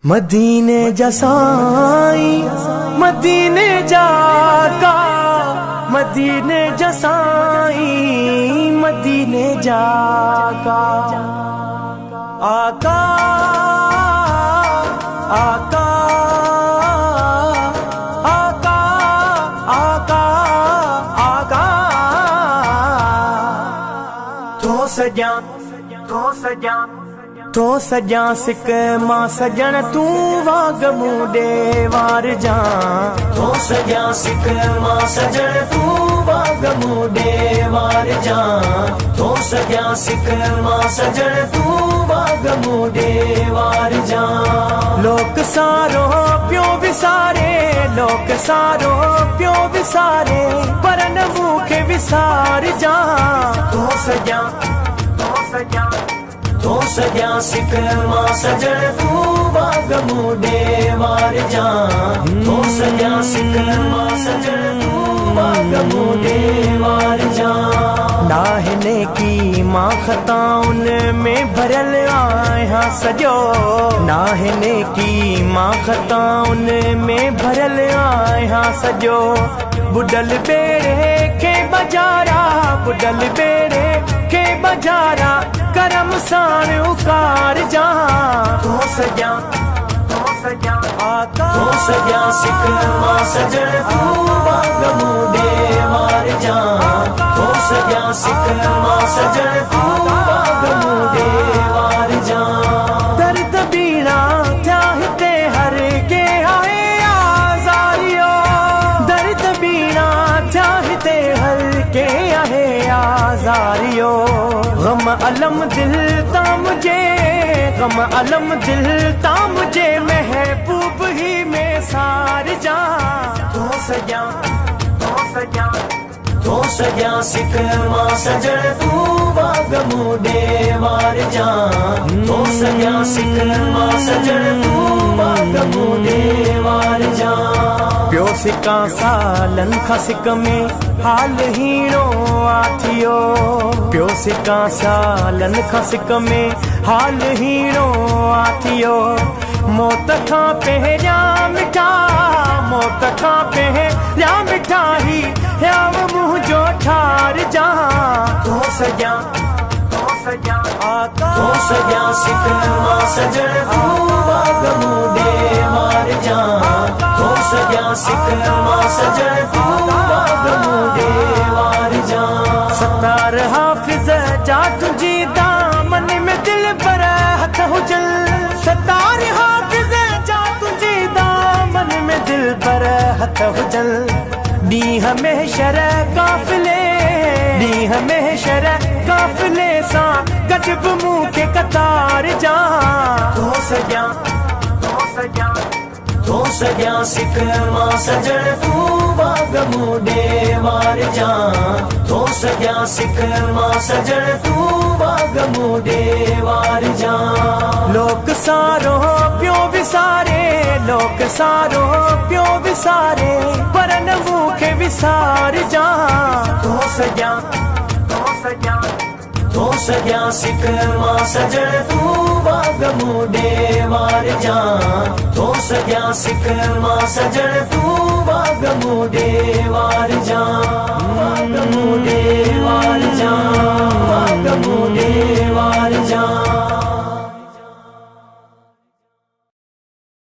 मदीने जसाई मदीने जाका मदीने जसाई मदीने जाका आका आका आका आका आका तो सजा सिक मां सजन तू वाग मूडे वार जा तो सजा सिक मां सजन तू वाग मूडे वार जा तो सजा सिक मां सजन तू वाग मूडे वार जा लोक सारो प्यो विसारे लोक सारो प्यो विसारे पर न मूंखे विसार जा तो सजा सिक मां सजन तू वाग मूडे वार जा तो सजा सिक मां सजन तू वाग मूडे वार जा नाहने की मां खताउन में भरल आया सजो नाहने की मां खताउन में भरल आया सजो बुडल बेड़े के बजारा बुडल बेड़े के बजारा करम साण उकार जा तो सजा सिक मां सजन तू वाग मूडे वार जा तो सजा सिक मां सजन तू वाग मूडे वार जा दर्द बीना थिया हिते हर के आए आज़ारियो दर्द बीना थिया हिते हर के आहे आज़ारियो गम अलम दिल ता मुझे गम अलम दिल ता मुझे महबूब ही में सार जा तो सजा सिक मां सजन तू वाग मूडे वार जा तो सजा सिक मां सजन तू वाग मूडे वार जा प्यो सिका सालन खां सिक में हाल हीणो आथियो प्यो सिका सालन खां सिक में हाल हीणो आथियो मौत खां पहिरियां मिठा मौत खां पहिरियां मिठाई याव मुंहिंजो ठार जा तो सजा सिक मां सजन तू वाग मूडे वार जा तो सजा सिक मां सजन तू वाग मूडे वार जा सतार हाफिज़ जा तुझी दामन में दिल पर हथ हुजल सतार हाफिज़ जा तुझी दामन में दिल पर हथ हुजल ॾींहं में शर काफ़िले सां गजब मूंखे कतार जा तो सजा सिक मां सजन तू वाग मूडे वार जा तो सजा सिक मां सजन तू वाग मूडे वार जा लोक सारो प्यो विसारे लोक सारो प्यो विसारे पर न मूंखे विसार जा तो सजा सिक मां सजन तू वाग मूडे वार जा तो सजा सिक मां सजन तू वाग मूडे वार जा वाग मूडे वार जा वाग मूडे वार